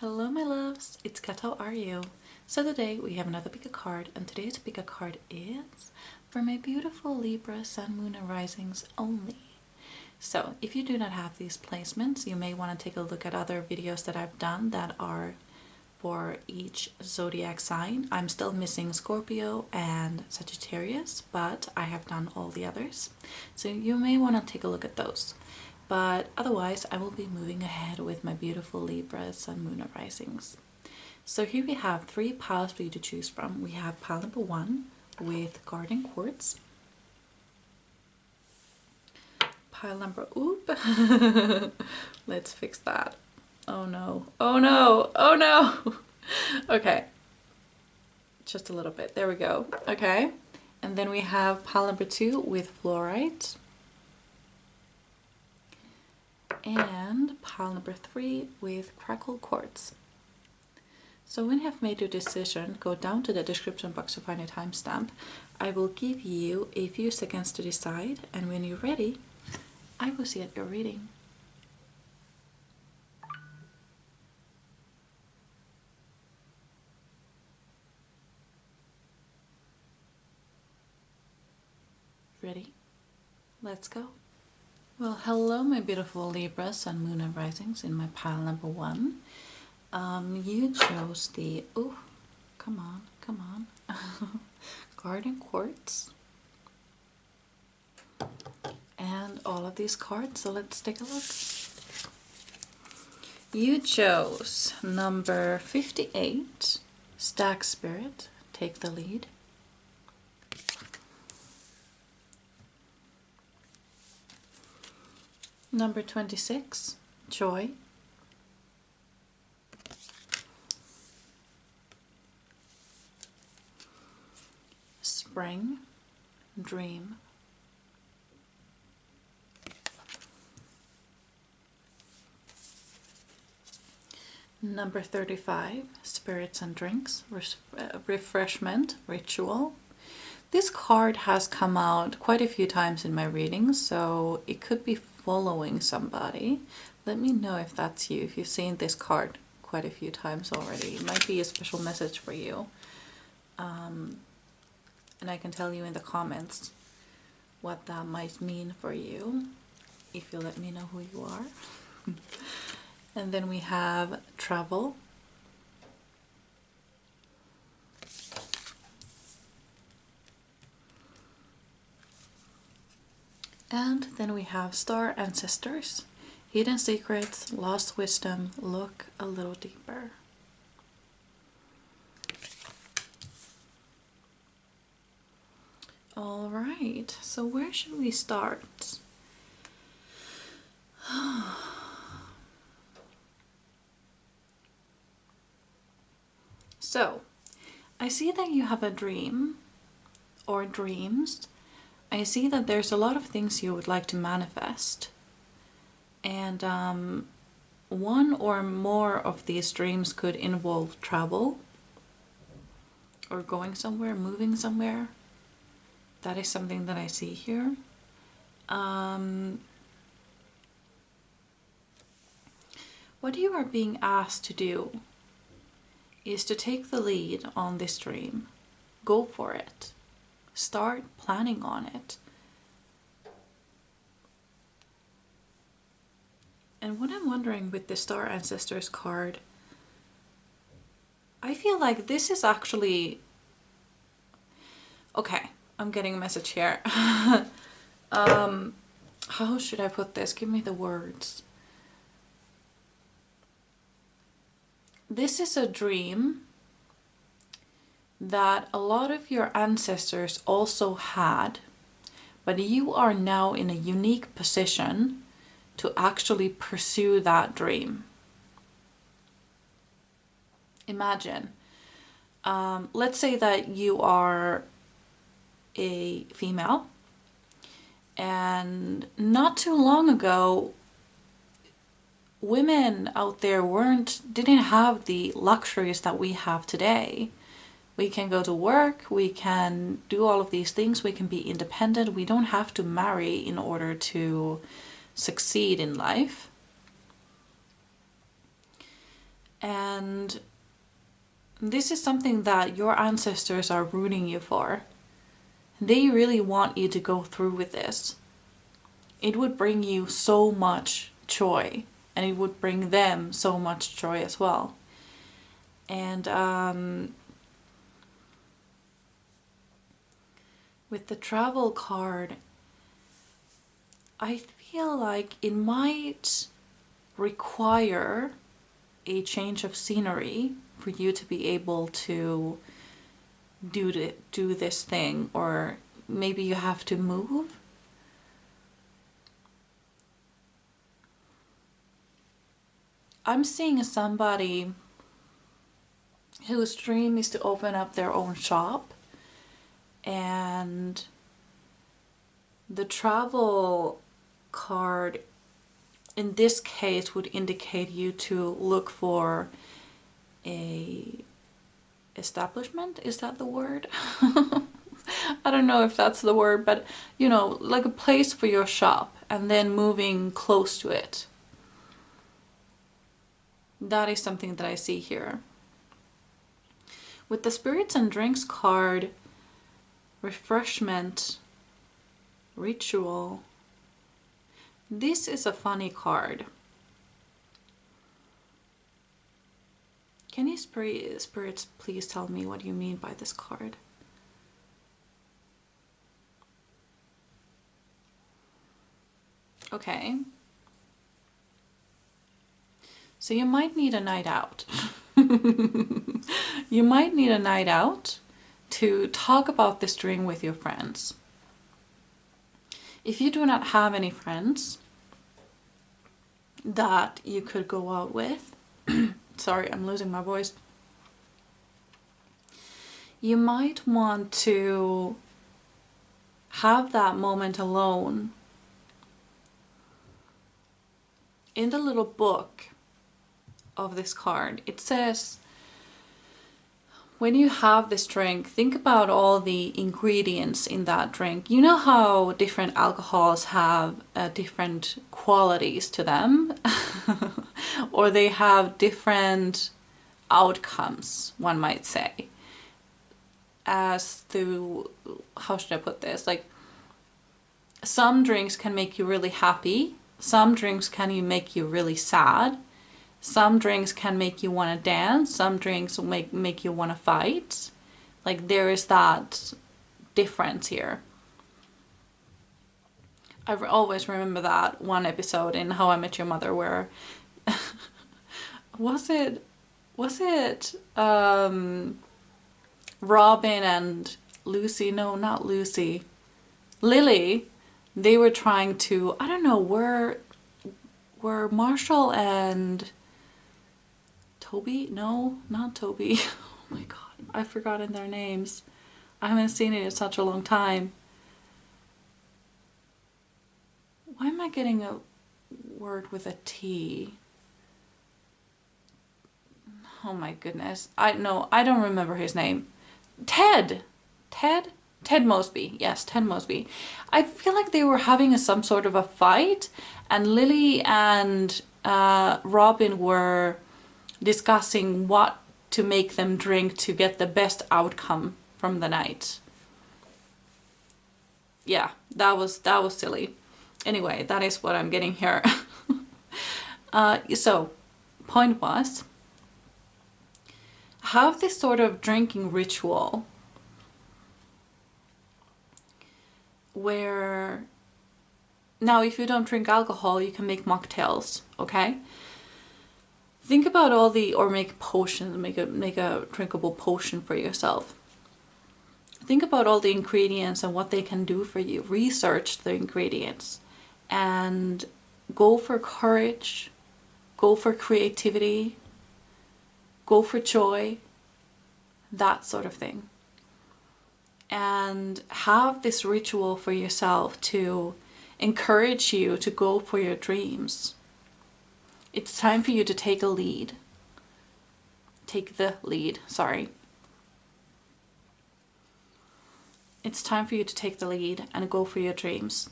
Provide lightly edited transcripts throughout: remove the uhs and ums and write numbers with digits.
Hello my loves, it's Kat, how are you? So today we have another pick a card, and today's pick a card is for my beautiful Libra, Sun, Moon and Risings only. So if you do not have these placements, you may want to take a look at other videos that I've done that are for each zodiac sign. I'm still missing Scorpio and Sagittarius, but I have done all the others. So you may want to take a look at those. But otherwise, I will be moving ahead with my beautiful Libra, Sun, Moon and Risings. So here we have 3 piles for you to choose from. We have pile number 1 with Garden Quartz. Pile number, oop, let's fix that. Oh no, oh no, oh no. Okay, just a little bit, there we go. Okay, and then we have pile number 2 with Fluorite. And pile number 3 with Crackle Quartz. So when you have made your decision, go down to the description box to find a timestamp. I will give you a few seconds to decide, and when you're ready, I will see at your reading. Ready? Let's go. Well, hello my beautiful Libra, Sun, Moon and Risings in my pile number 1. You chose the, oh, come on, Garden Quartz. And all of these cards, so let's take a look. You chose number 58, Stack Spirit, Take the Lead. Number 26, Joy. Spring, Dream. Number 35, Spirits and Drinks, Refreshment, Ritual. This card has come out quite a few times in my readings, so it could be following somebody. Let me know if that's you, if you've seen this card quite a few times already. It might be a special message for you. And I can tell you in the comments what that might mean for you, if you let me know who you are. And then we have Travel. And then we have Star Ancestors, Hidden Secrets, Lost Wisdom, Look a Little Deeper. All right, so where should we start? So, I see that you have a dream or dreams. I see that there's a lot of things you would like to manifest, and one or more of these dreams could involve travel or going somewhere, moving somewhere. That is something that I see here. What you are being asked to do is to take the lead on this dream. Go for it. Start planning on it. And what I'm wondering with the Star Ancestors card, I feel like this is actually... Okay, I'm getting a message here. How should I put this? Give me the words. This is a dream that a lot of your ancestors also had, but you are now in a unique position to actually pursue that dream. Imagine, let's say that you are a female, and not too long ago women out there didn't have the luxuries that we have today. We can go to work, we can do all of these things, we can be independent, we don't have to marry in order to succeed in life. And this is something that your ancestors are rooting you for. They really want you to go through with this. It would bring you so much joy, and it would bring them so much joy as well. And with the travel card, I feel like it might require a change of scenery for you to be able to do this thing, or maybe you have to move. I'm seeing somebody whose dream is to open up their own shop, and the travel card in this case would indicate you to look for a establishment. Is that the word? I don't know if that's the word, but you know, like a place for your shop, and then moving close to it. That is something that I see here. With the spirits and drinks card, refreshment, ritual. This is a funny card. Can you spirits please tell me what you mean by this card? Okay. So you might need a night out. You might need a night out to talk about this dream with your friends. If you do not have any friends that you could go out with, sorry, I'm losing my voice. You might want to have that moment alone. In the little book of this card, it says, when you have this drink, think about all the ingredients in that drink. You know how different alcohols have different qualities to them, or they have different outcomes, one might say, as to, how should I put this? Like, some drinks can make you really happy, some drinks can make you really sad. Some drinks can make you want to dance, some drinks will make you want to fight. Like, there is that difference here. I always remember that one episode in How I Met Your Mother where was it Robin and Lucy? No, not Lucy. Lily. They were trying to, I don't know, were Marshall and Toby? No, not Toby. Oh my god, I've forgotten their names. I haven't seen it in such a long time. Why am I getting a word with a T? Oh my goodness. I don't remember his name. Ted Mosby. Yes, Ted Mosby. I feel like they were having some sort of a fight, and Lily and Robin were discussing what to make them drink to get the best outcome from the night. Yeah, that was silly. Anyway, that is what I'm getting here. So, point was, have this sort of drinking ritual where, now if you don't drink alcohol, you can make mocktails, okay? Think about all the, or make potions, make a drinkable potion for yourself. Think about all the ingredients and what they can do for you. Research the ingredients and go for courage, go for creativity, go for joy, that sort of thing. And have this ritual for yourself to encourage you to go for your dreams. It's time for you to take a lead. Take the lead, sorry. It's time for you to take the lead and go for your dreams.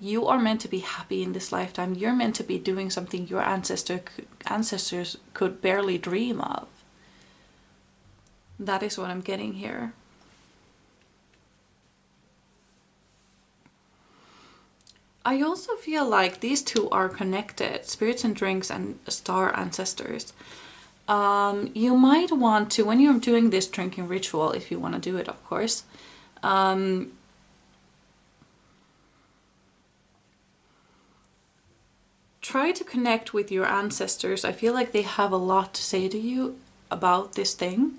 You are meant to be happy in this lifetime. You're meant to be doing something your ancestors could barely dream of. That is what I'm getting here. I also feel like these two are connected, spirits and drinks and star ancestors. You might want to, when you're doing this drinking ritual, if you want to do it, of course, try to connect with your ancestors. I feel like they have a lot to say to you about this thing.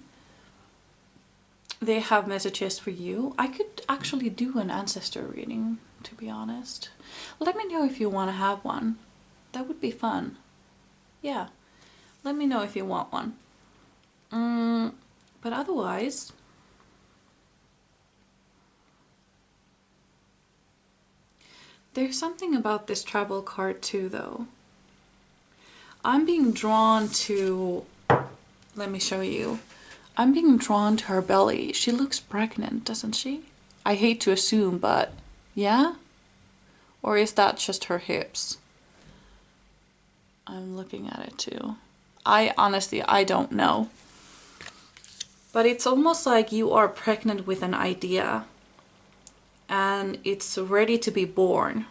They have messages for you. I could actually do an ancestor reading, to be honest. Let me know if you want to have one. That would be fun. Yeah, let me know if you want one. But otherwise, there's something about this travel card too, though. I'm being drawn to, let me show you. I'm being drawn to her belly. She looks pregnant, doesn't she? I hate to assume, but yeah? Or is that just her hips? I'm looking at it too. Honestly, I don't know. But it's almost like you are pregnant with an idea and it's ready to be born.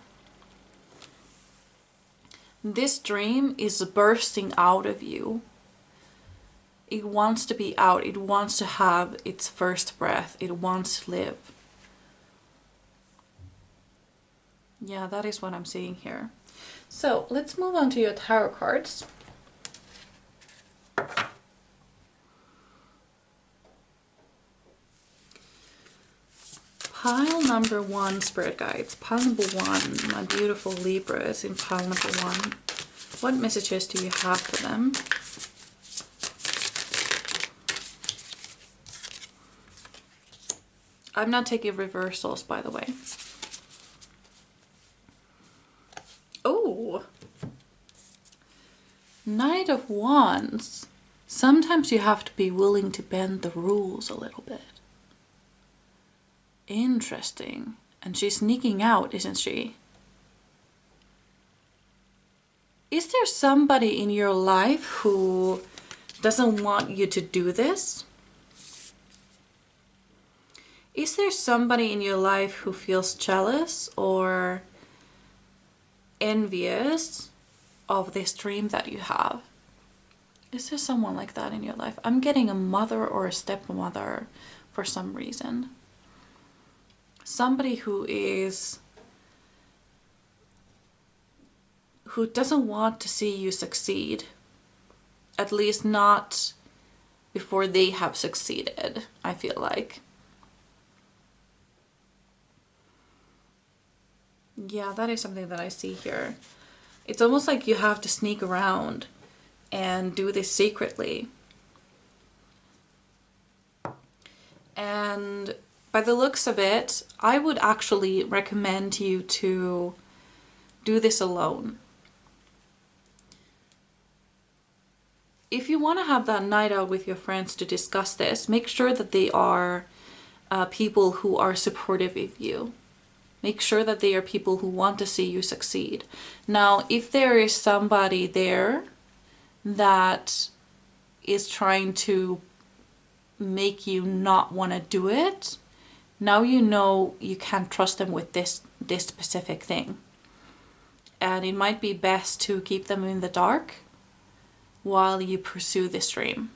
This dream is bursting out of you. It wants to be out. It wants to have its first breath. It wants to live. Yeah, that is what I'm seeing here. So let's move on to your tarot cards. Pile number 1, Spirit Guides. Pile number 1, my beautiful Libras in pile number 1. What messages do you have for them? I'm not taking reversals, by the way. Oh! Knight of Wands. Sometimes you have to be willing to bend the rules a little bit. Interesting. And she's sneaking out, isn't she? Is there somebody in your life who doesn't want you to do this? Is there somebody in your life who feels jealous or envious of this dream that you have? Is there someone like that in your life? I'm getting a mother or a stepmother for some reason. Somebody who doesn't want to see you succeed. At least not before they have succeeded, I feel like. Yeah, that is something that I see here. It's almost like you have to sneak around and do this secretly. And by the looks of it, I would actually recommend you to do this alone. If you want to have that night out with your friends to discuss this, make sure that they are people who are supportive of you. Make sure that they are people who want to see you succeed. Now, if there is somebody there that is trying to make you not want to do it, now you know you can't trust them with this specific thing. And it might be best to keep them in the dark while you pursue this dream.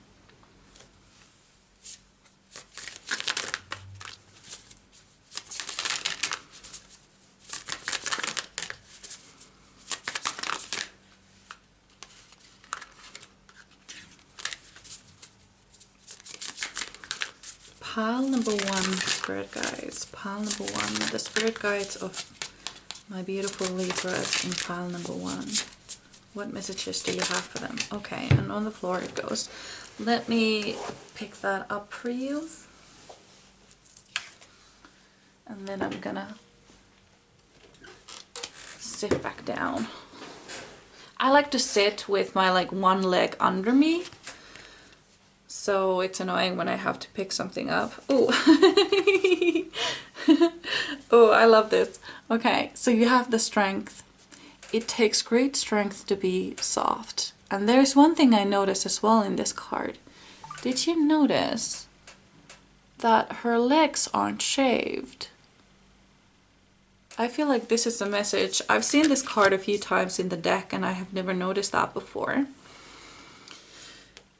Pile number 1, Spirit Guides. Pile number 1, the Spirit Guides of my beautiful Libras in pile number 1. What messages do you have for them? Okay, and on the floor it goes. Let me pick that up for you. And then I'm gonna sit back down. I like to sit with my one leg under me. So it's annoying when I have to pick something up. Oh, Oh, I love this. Okay, so you have the strength. It takes great strength to be soft. And there's one thing I noticed as well in this card. Did you notice that her legs aren't shaved? I feel like this is a message. I've seen this card a few times in the deck and I have never noticed that before.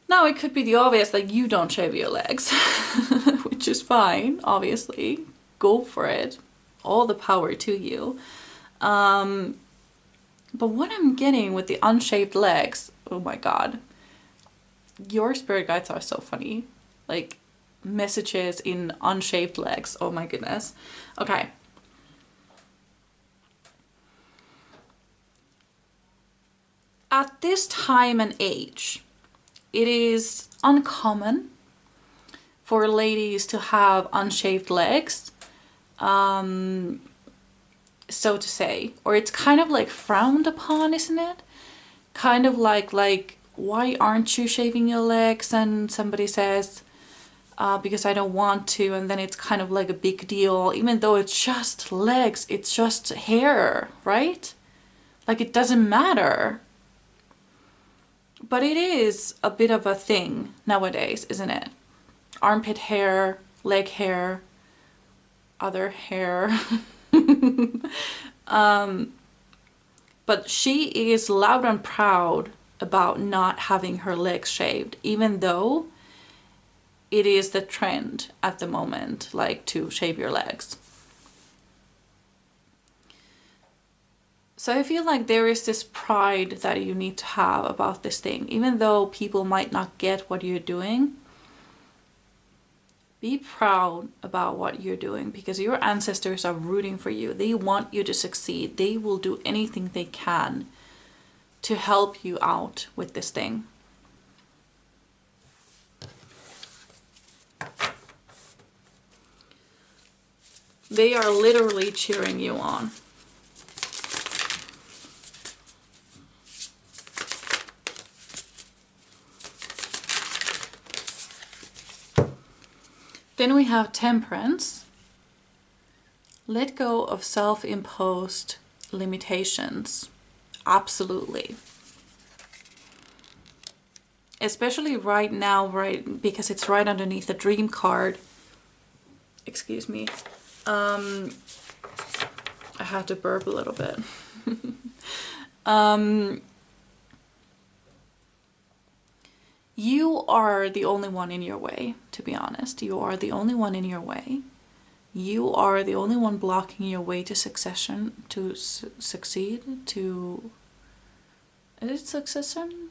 Now it could be the obvious, like you don't shave your legs, which is fine, obviously. Go for it. All the power to you. But what I'm getting with the unshaved legs, oh my god. Your spirit guides are so funny. Like messages in unshaved legs, oh my goodness. Okay. At this time and age, it is uncommon for ladies to have unshaved legs, so to say, or it's kind of like frowned upon, isn't it? Kind of like why aren't you shaving your legs? And somebody says, because I don't want to, and then it's kind of like a big deal, even though it's just legs, it's just hair, right? Like it doesn't matter. But it is a bit of a thing nowadays, isn't it? Armpit hair, leg hair, other hair. But she is loud and proud about not having her legs shaved, even though it is the trend at the moment, like to shave your legs. So I feel like there is this pride that you need to have about this thing, even though people might not get what you're doing. Be proud about what you're doing because your ancestors are rooting for you. They want you to succeed. They will do anything they can to help you out with this thing. They are literally cheering you on. Then we have Temperance. Let go of self-imposed limitations. Absolutely. Especially right now, right, because it's right underneath the Dream card. Excuse me. I have to burp a little bit. You are the only one in your way, to be honest. You are the only one in your way. You are the only one blocking your way to succession, to succeed, to... Is it succession?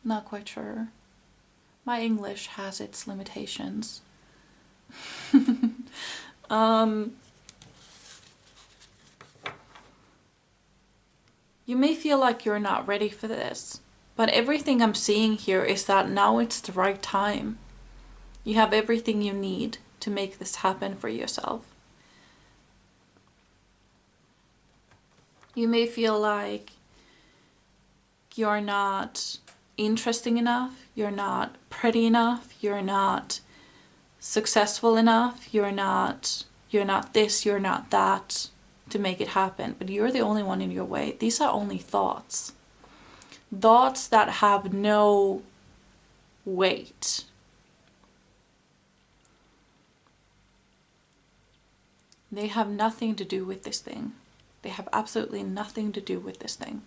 Not quite sure. My English has its limitations. You may feel like you're not ready for this. But everything I'm seeing here is that now it's the right time. You have everything you need to make this happen for yourself. You may feel like you're not interesting enough, you're not pretty enough, you're not successful enough, you're not this, you're not that to make it happen. But you're the only one in your way. These are only thoughts. Thoughts that have no weight. They have nothing to do with this thing. They have absolutely nothing to do with this thing.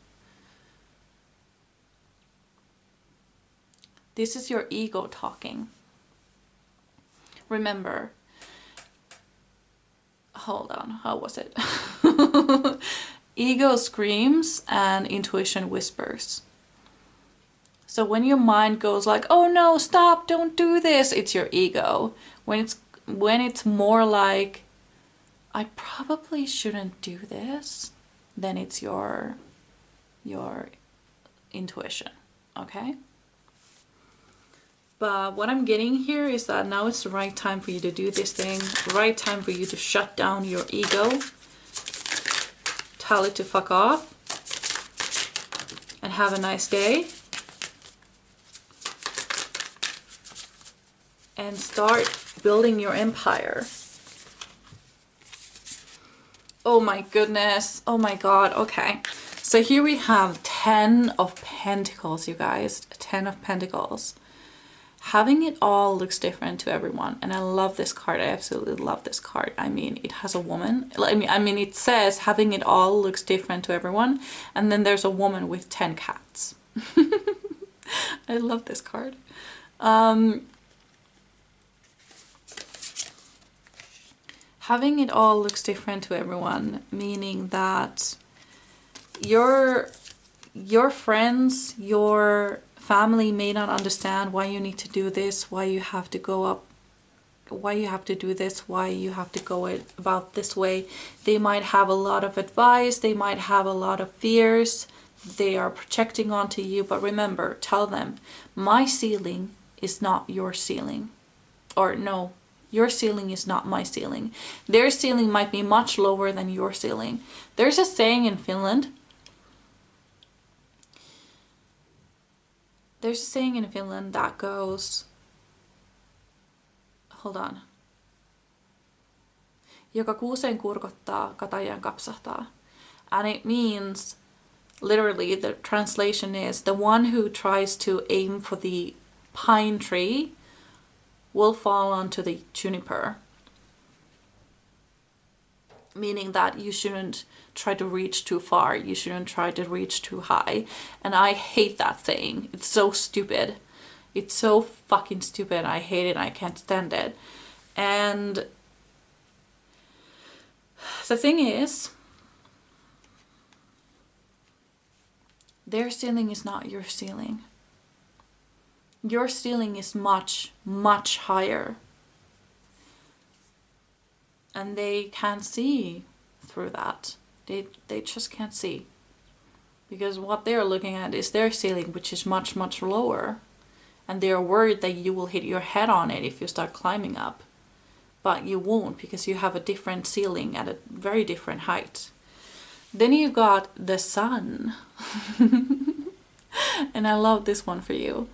This is your ego talking. Remember, hold on, how was it? Ego screams and intuition whispers. So when your mind goes like, oh no, stop, don't do this, it's your ego. When it's more like, I probably shouldn't do this, then it's your intuition, okay? But what I'm getting here is that now it's the right time for you to do this thing, right time for you to shut down your ego, tell it to fuck off, and have a nice day. And start building your empire. Oh my goodness. Oh my god. Okay. So here we have 10 of Pentacles, you guys. 10 of Pentacles. Having it all looks different to everyone. And I love this card. I absolutely love this card. I mean, it has a woman. I mean, it says having it all looks different to everyone. And then there's a woman with 10 cats. I love this card. Having it all looks different to everyone, meaning that your friends, your family may not understand why you need to do this, why you have to go up, why you have to do this, why you have to go about this way. They might have a lot of advice, they might have a lot of fears they are projecting onto you, but remember, tell them, my ceiling is not your ceiling. Or no, your ceiling is not my ceiling. Their ceiling might be much lower than your ceiling. There's a saying in Finland. There's a saying in Finland that goes, hold on. Joka kuuseen kurkottaa, katajan kapsahtaa. And it means, literally, the translation is, the one who tries to aim for the pine tree will fall onto the juniper. Meaning that you shouldn't try to reach too far. You shouldn't try to reach too high. And I hate that saying. It's so stupid. It's so fucking stupid. I hate it. I can't stand it. And the thing is, their ceiling is not your ceiling. Your ceiling is much, much higher. And they can't see through that. They just can't see. Because what they're looking at is their ceiling, which is much, much lower. And they're worried that you will hit your head on it if you start climbing up. But you won't, because you have a different ceiling at a very different height. Then you got the sun. And I love this one for you.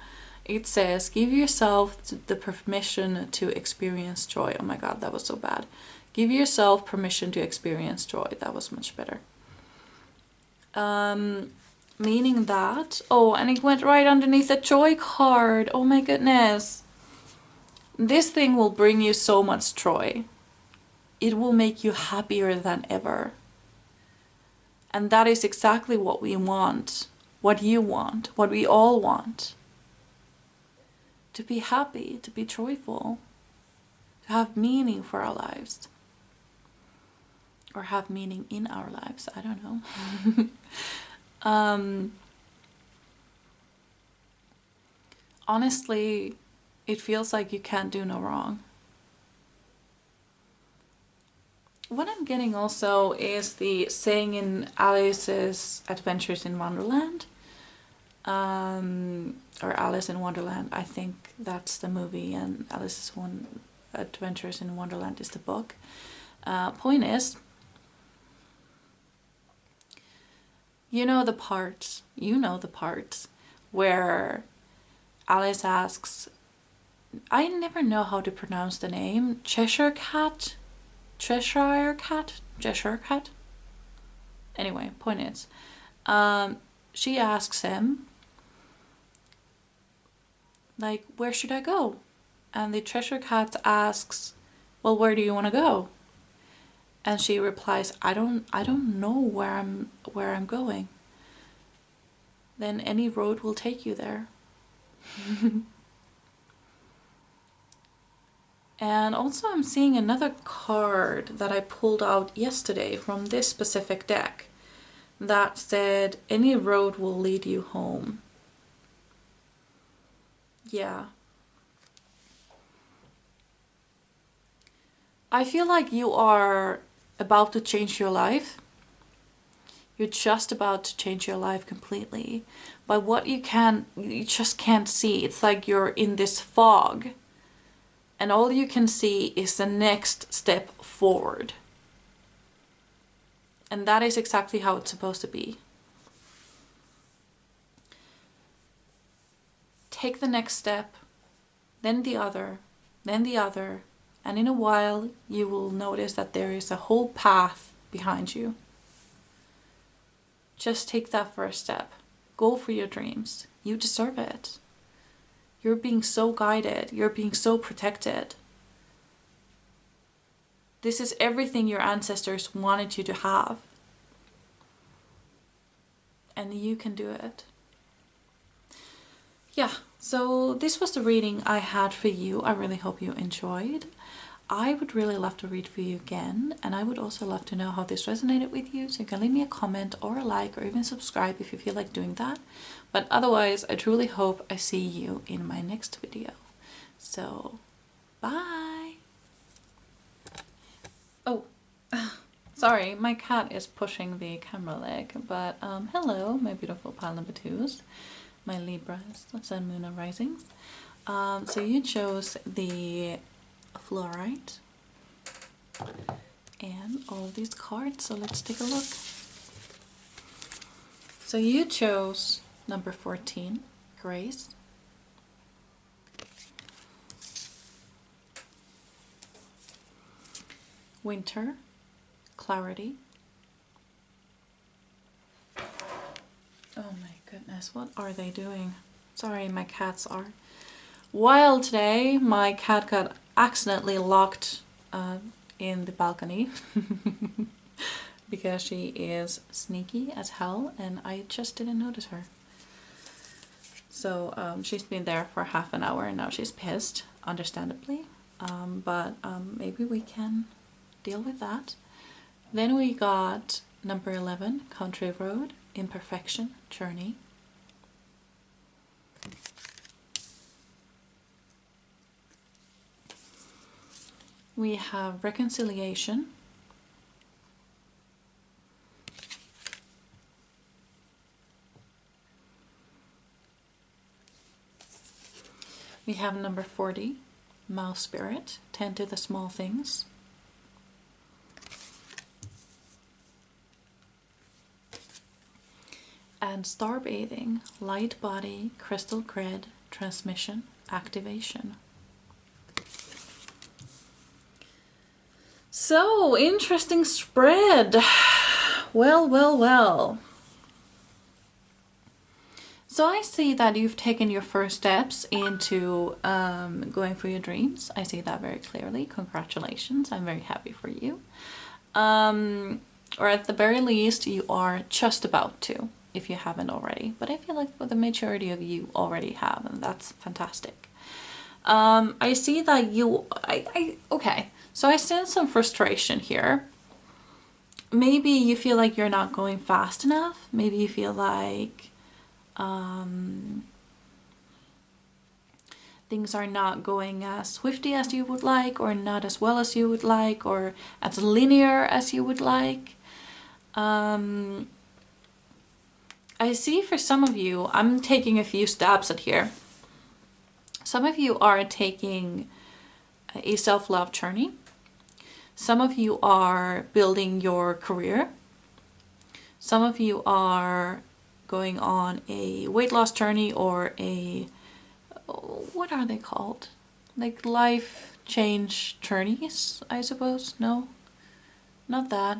It says, give yourself the permission to experience joy. Oh my god, that was so bad. Give yourself permission to experience joy. That was much better. Meaning that, oh, and it went right underneath the joy card. Oh my goodness. This thing will bring you so much joy. It will make you happier than ever. And that is exactly what we want. What you want. What we all want. To be happy, to be joyful, to have meaning for our lives. Or have meaning in our lives, I don't know. Honestly, it feels like you can't do no wrong. What I'm getting also is the saying in Alice's Adventures in Wonderland. Or Alice in Wonderland, I think that's the movie, and Alice's Adventures in Wonderland is the book. Point is, you know the parts where Alice asks, I never know how to pronounce the name, Cheshire Cat? Anyway, point is, she asks him, like, where should I go? And the Cheshire Cat asks, well, where do you want to go? And she replies, I don't know where I'm going. Then any road will take you there. And also I'm seeing another card that I pulled out yesterday from this specific deck that said, any road will lead you home. Yeah. I feel like you are about to change your life. You're just about to change your life completely. But what you just can't see. It's like you're in this fog. And all you can see is the next step forward. And that is exactly how it's supposed to be. Take the next step, then the other, and in a while you will notice that there is a whole path behind you. Just take that first step. Go for your dreams. You deserve it. You're being so guided. You're being so protected. This is everything your ancestors wanted you to have. And you can do it. Yeah, so this was the reading I had for you. I really hope you enjoyed. I would really love to read for you again, and I would also love to know how this resonated with you. So you can leave me a comment or a like or even subscribe if you feel like doing that. But otherwise, I truly hope I see you in my next video. So, bye! Oh, sorry, my cat is pushing the camera leg, but hello, my beautiful pile number twos, my Libras, Sun, Moon, and Risings. So you chose the fluorite and all of these cards, so let's take a look. So you chose number 14, Grace. Winter, Clarity. Oh my goodness, what are they doing? Sorry, my cats are wild today. My cat got accidentally locked in the balcony because she is sneaky as hell and I just didn't notice her. So she's been there for half an hour and now she's pissed, understandably. But maybe we can deal with that. Then we got number 11, Country Road, Imperfection, Journey. We have Reconciliation. We have number 40, Mouse Spirit, Tend to the Small Things. And Starbathing, Light Body, Crystal Grid, Transmission, Activation. So, interesting spread. Well, well, well. So I see that you've taken your first steps into going for your dreams. I see that very clearly. Congratulations. I'm very happy for you. Or at the very least, you are just about to, if you haven't already. But I feel like the majority of you already have, and that's fantastic. I see that you... okay, so I sense some frustration here. Maybe you feel like you're not going fast enough. Maybe you feel like things are not going as swiftly as you would like, or not as well as you would like, or as linear as you would like. I see for some of you, I'm taking a few stabs at here. Some of you are taking a self-love journey. Some of you are building your career. Some of you are going on a weight loss journey or a, what are they called? Like life change journeys, I suppose? No, not that.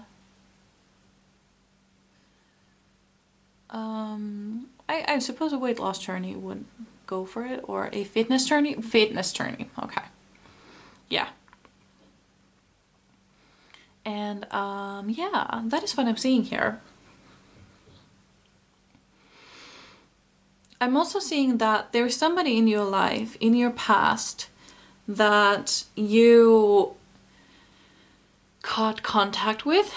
I suppose a weight loss journey would go for it, or a fitness journey. Okay, yeah. And yeah, that is what I'm seeing here. I'm also seeing that there's somebody in your life, in your past, that you caught contact with,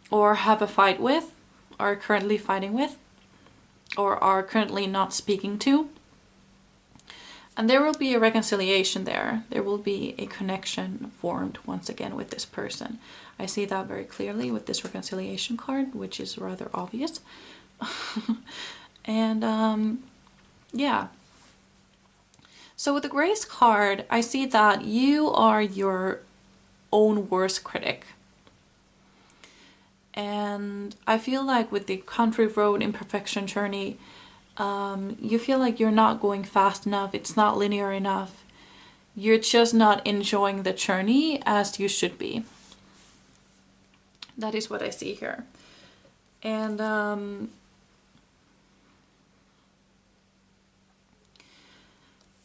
or have a fight with, are currently fighting with, or are currently not speaking to. And there will be a reconciliation there. There will be a connection formed once again with this person. I see that very clearly with this reconciliation card, which is rather obvious. And yeah. So with the Grace card, I see that you are your own worst critic. And I feel like with the Country Road Imperfection Journey, you feel like you're not going fast enough, it's not linear enough, you're just not enjoying the journey as you should be. That is what I see here. And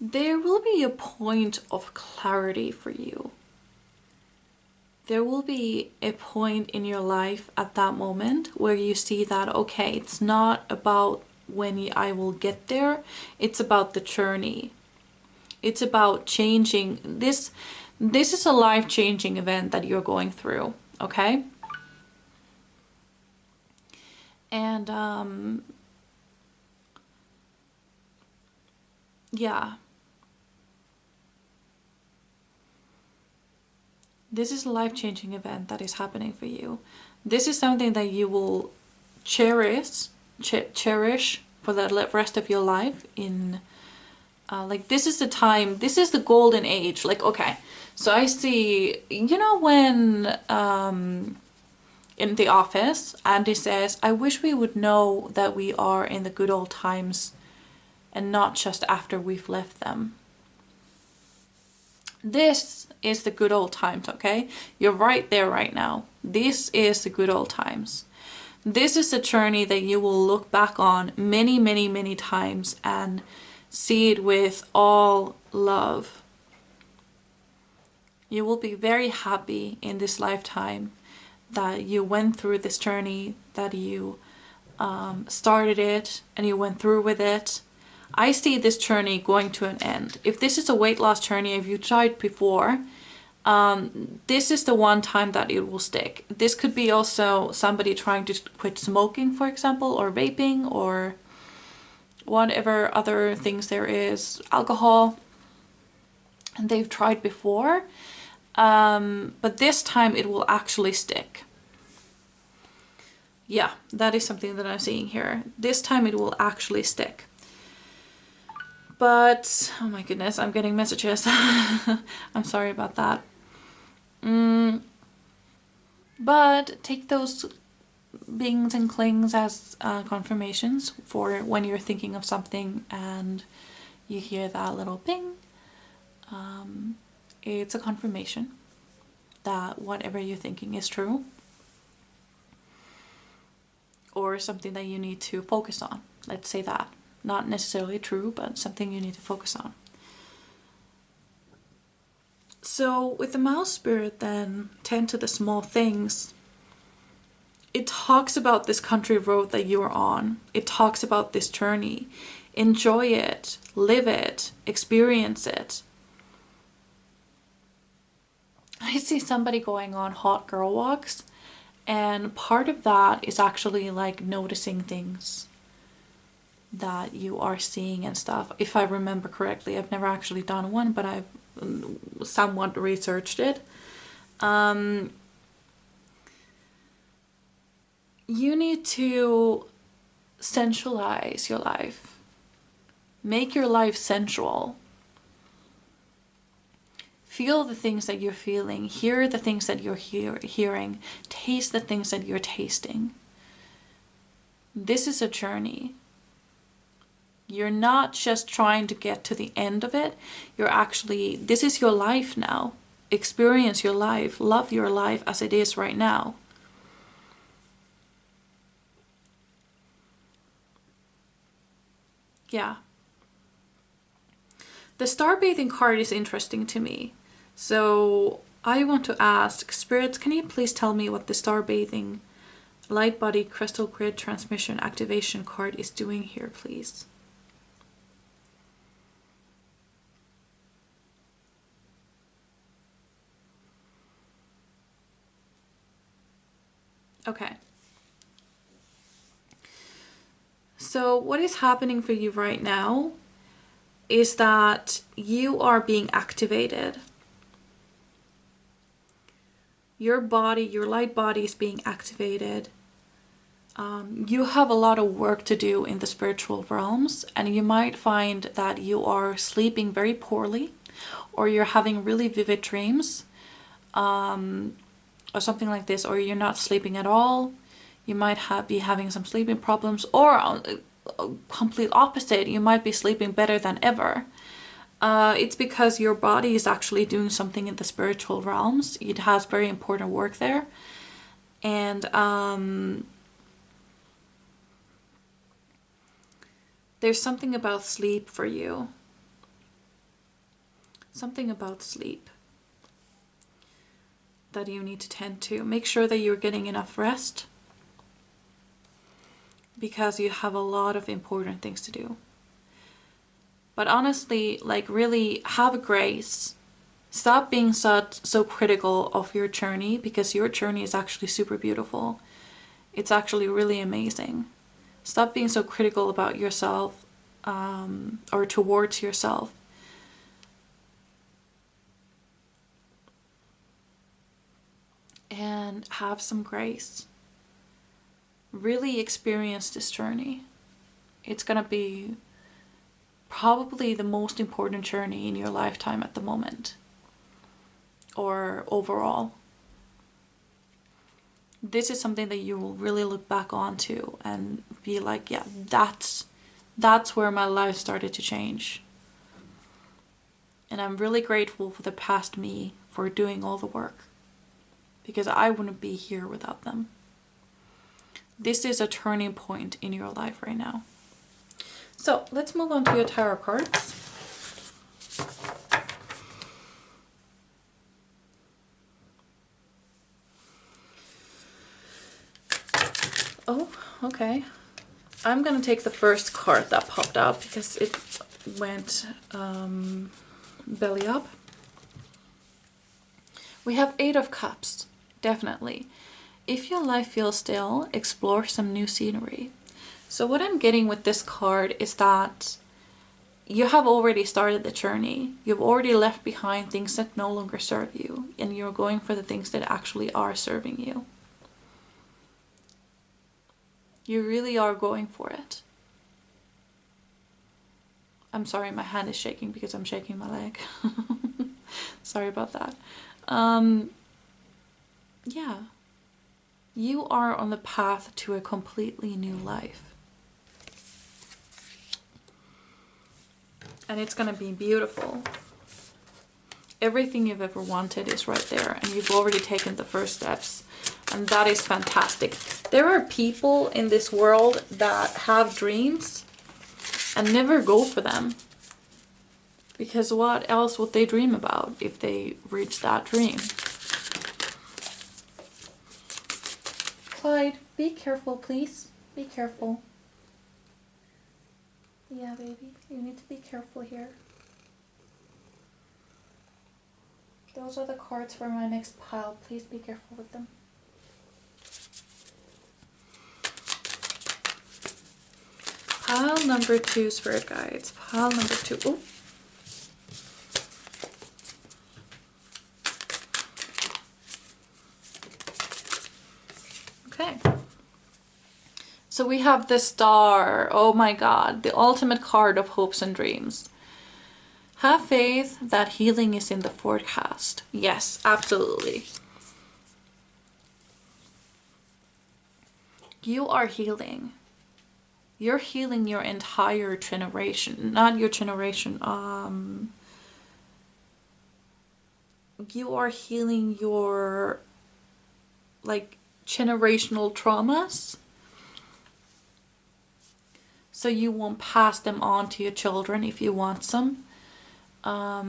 there will be a point of clarity for you. There will be a point in your life at that moment where you see that, okay, it's not about when I will get there, it's about the journey. It's about changing. This is a life-changing event that you're going through, okay? And yeah. This is a life-changing event that is happening for you. This is something that you will cherish for the rest of your life. In like, this is the time, this is the golden age. Like, okay, so I see, you know, when in the office Andy says, I wish we would know that we are in the good old times and not just after we've left them. This is the good old times, okay? You're right there right now. This is the good old times. This is a journey that you will look back on many, many, many times and see it with all love. You will be very happy in this lifetime that you went through this journey, that you started it and you went through with it. I see this journey going to an end. If this is a weight loss journey, if you tried before, this is the one time that it will stick. This could be also somebody trying to quit smoking, for example, or vaping, or whatever other things there is, alcohol, and they've tried before, but this time it will actually stick. Yeah, that is something that I'm seeing here. This time it will actually stick. But, oh my goodness, I'm getting messages. I'm sorry about that. But take those bings and clings as confirmations for when you're thinking of something and you hear that little ping. It's a confirmation that whatever you're thinking is true, or something that you need to focus on. Let's say that. Not necessarily true, but something you need to focus on. So with the mouse spirit then, tend to the small things. It talks about this country road that you're on. It talks about this journey. Enjoy it, live it, experience it. I see somebody going on hot girl walks, and part of that is actually like noticing things that you are seeing and stuff. If I remember correctly, I've never actually done one, but I've somewhat researched it. You need to sensualize your life. Make your life sensual. Feel the things that you're feeling. Hear the things that you're hearing. Taste the things that you're tasting. This is a journey. You're not just trying to get to the end of it. You're actually, this is your life now. Experience your life. Love your life as it is right now. Yeah. The star bathing card is interesting to me. So I want to ask, spirits, can you please tell me what the star bathing light body crystal grid transmission activation card is doing here, please? Okay. So what is happening for you right now is that you are being activated. Your body, your light body is being activated. You have a lot of work to do in the spiritual realms, and you might find that you are sleeping very poorly, or you're having really vivid dreams, or something like this, or you're not sleeping at all. You might be having some sleeping problems, or complete opposite, you might be sleeping better than ever. It's because your body is actually doing something in the spiritual realms. It has very important work there. And there's something about sleep for you. Something about sleep that you need to tend to. Make sure that you're getting enough rest, because you have a lot of important things to do. But honestly, like, really have grace. Stop being so critical of your journey, because your journey is actually super beautiful. It's actually really amazing. Stop being so critical about yourself, or towards yourself. And have some grace. Really experience this journey. It's gonna be probably the most important journey in your lifetime at the moment, or overall. This is something that you will really look back onto and be like, yeah, that's where my life started to change. And I'm really grateful for the past me for doing all the work, because I wouldn't be here without them. This is a turning point in your life right now. So let's move on to your tarot cards. Oh, okay. I'm gonna take the first card that popped out because it went belly up. We have 8 of Cups, definitely. If your life feels still, explore some new scenery. So what I'm getting with this card is that you have already started the journey. You've already left behind things that no longer serve you, and you're going for the things that actually are serving you. You really are going for it. I'm sorry, my hand is shaking because I'm shaking my leg. Sorry about that. Yeah. You are on the path to a completely new life. And it's gonna be beautiful. Everything you've ever wanted is right there, and you've already taken the first steps. And that is fantastic. There are people in this world that have dreams and never go for them. Because what else would they dream about if they reach that dream? Clyde, be careful, please. Be careful. Yeah, baby, you need to be careful here. Those are the cards for my next pile. Please be careful with them. Pile number 2, Spirit Guides. Pile number 2. Oh. Okay. So we have the Star. Oh my God. The ultimate card of hopes and dreams. Have faith that healing is in the forecast. Yes, absolutely. You are healing. You're healing your entire generation. Not your generation. You are healing your, like, generational traumas. So you won't pass them on to your children if you want some. There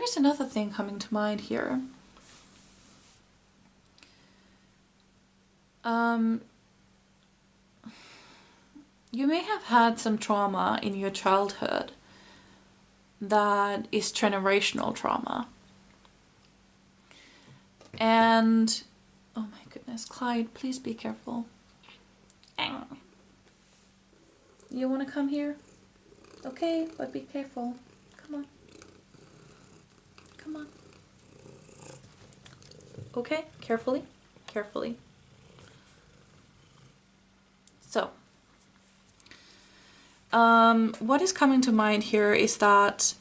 is another thing coming to mind here. You may have had some trauma in your childhood that is generational trauma. And, oh my goodness, Clyde, please be careful. You want to come here? Okay, but be careful. Come on. Come on. Okay, carefully, carefully. So, what is coming to mind here is that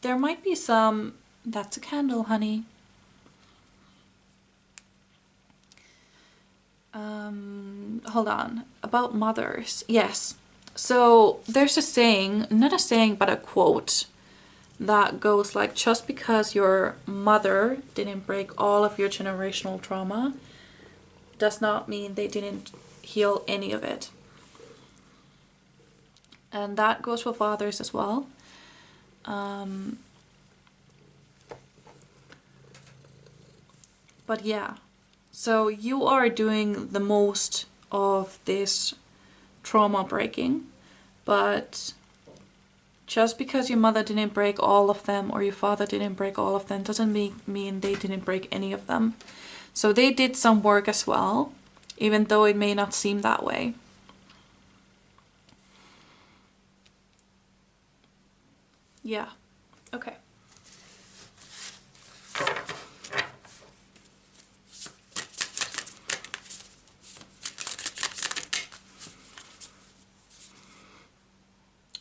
there might be some, that's a candle, honey. Hold on, about mothers. Yes. So there's a saying, not a saying, but a quote that goes like, just because your mother didn't break all of your generational trauma does not mean they didn't heal any of it. And that goes for fathers as well. But yeah, so you are doing the most of this trauma breaking, but just because your mother didn't break all of them or your father didn't break all of them doesn't mean they didn't break any of them. So they did some work as well, even though it may not seem that way. Yeah, okay.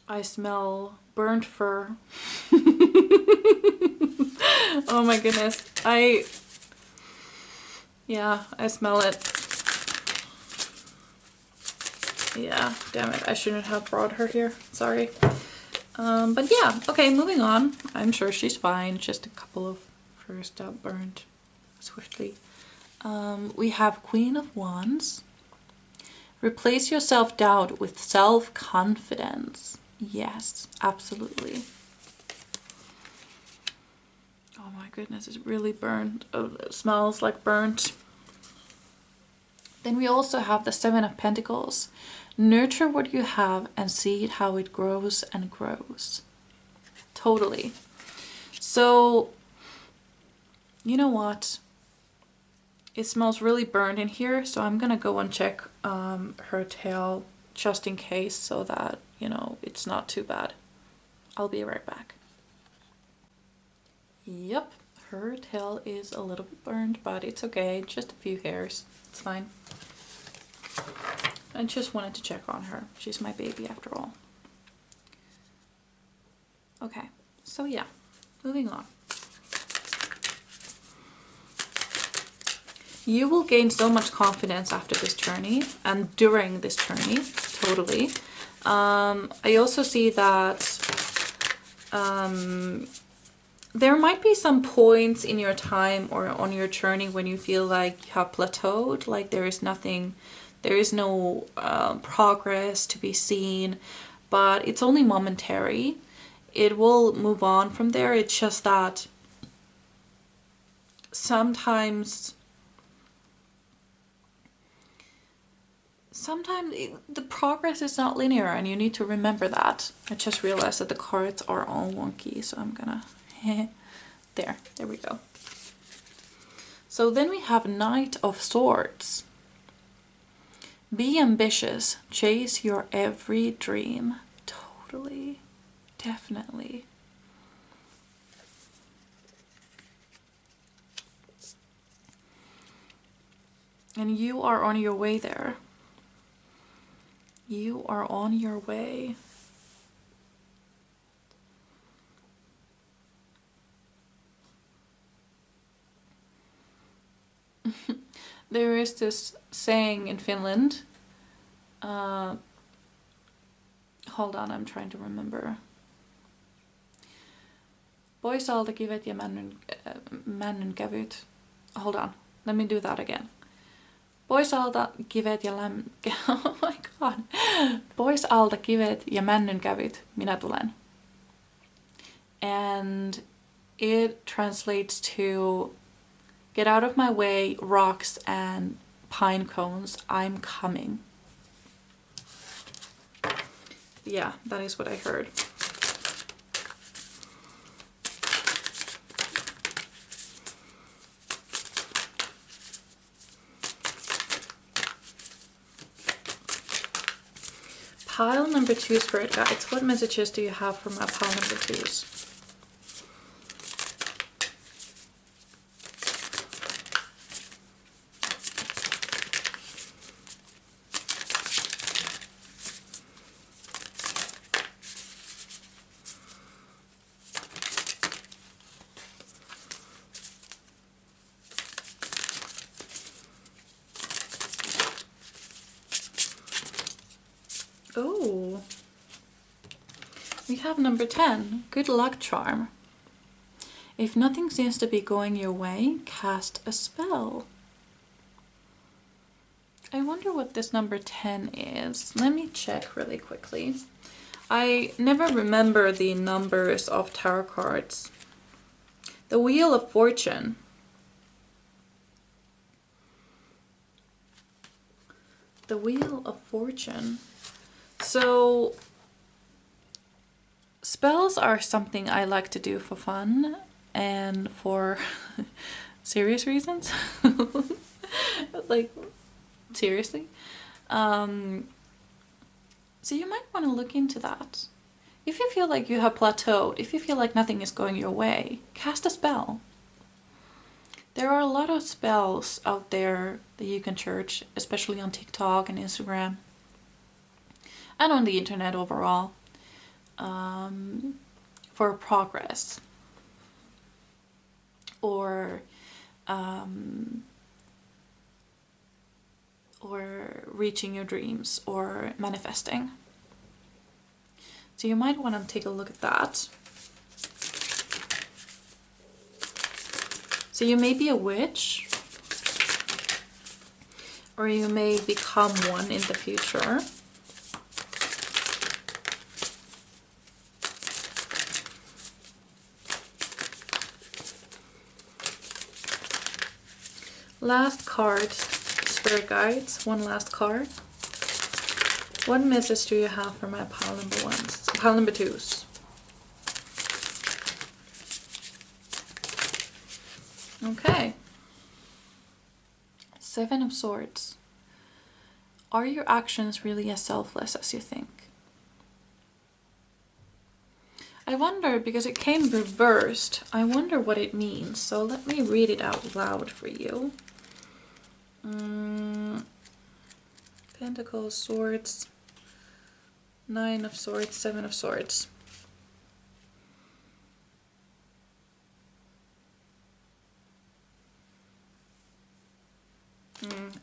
I smell burnt fur. Oh my goodness. Yeah, I smell it. Yeah, damn it. I shouldn't have brought her here. Sorry. But yeah, okay, moving on. I'm sure she's fine. Just a couple of furs that burned swiftly. We have Queen of Wands. Replace your self-doubt with self-confidence. Yes, absolutely. Oh my goodness, it's really burnt. Oh, it smells like burnt. Then we also have the Seven of Pentacles. Nurture what you have and see how it grows and grows. Totally. So, you know what? It smells really burnt in here, so I'm gonna go and check her tail just in case, so that, you know, it's not too bad. I'll be right back. Yep, her tail is a little bit burned, but it's okay. Just a few hairs. It's fine. I just wanted to check on her. She's my baby after all. Okay, so yeah, moving on. You will gain so much confidence after this journey and during this journey, totally. I also see that there might be some points in your time or on your journey when you feel like you have plateaued, like there is nothing, there is no progress to be seen, but it's only momentary. It will move on from there. It's just that sometimes the progress is not linear, and you need to remember that. I just realized that the cards are all wonky, so I'm gonna there we go. So then we have Knight of Swords. Be ambitious, chase your every dream. Totally, definitely. And you are on your way there. You are on your way. There is this saying in Finland. Hold on, I'm trying to remember. Pois alta kivet ja männyn kävyt. Hold on, let me do that again. Pois alta kivet ja oh my god. Pois alta kivet ja männyn kävyt, minä tulen. And it translates to get out of my way, rocks and pine cones, I'm coming. Yeah, that is what I heard. Pile number 2, Spirit Guides. What messages do you have for my pile number 2s? Oh, We have number 10, good luck charm. If nothing seems to be going your way, cast a spell. I wonder what this number 10 is. Let me check really quickly. I never remember the numbers of tarot cards. The Wheel of Fortune. The Wheel of Fortune. So, spells are something I like to do for fun and for serious reasons. Like, seriously. So you might want to look into that. If you feel like you have plateaued, if you feel like nothing is going your way, cast a spell. There are a lot of spells out there that you can search, especially on TikTok and Instagram, and on the internet overall, for progress, or reaching your dreams, or manifesting. So you might want to take a look at that. So you may be a witch, or you may become one in the future. Last card, Spirit Guides, one last card. What message do you have for my pile number ones? Pile number twos. Okay. Seven of Swords. Are your actions really as selfless as you think? I wonder, because it came reversed, I wonder what it means. So let me read it out loud for you. Pentacles, Swords, Nine of Swords, Seven of Swords.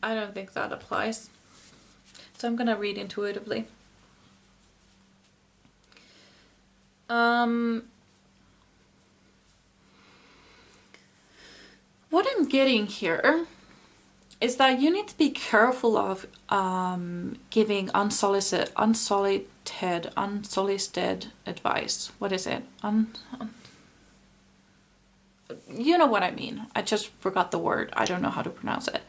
I don't think that applies. So I'm gonna read intuitively. What I'm getting here is that you need to be careful of giving unsolicited advice. What is it? You know what I mean. I just forgot the word. I don't know how to pronounce it.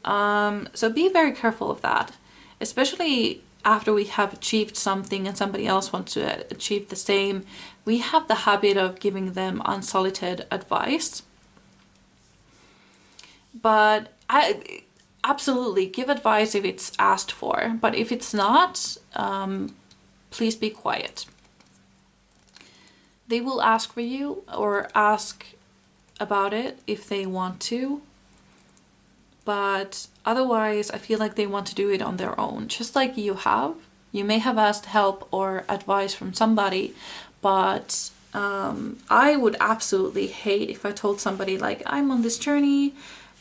So be very careful of that, especially after we have achieved something and somebody else wants to achieve the same. We have the habit of giving them unsolicited advice. But I absolutely give advice if it's asked for, but if it's not, please be quiet. They will ask for you or ask about it if they want to, but otherwise I feel like they want to do it on their own, just like you have. You may have asked help or advice from somebody, but I would absolutely hate if I told somebody like, I'm on this journey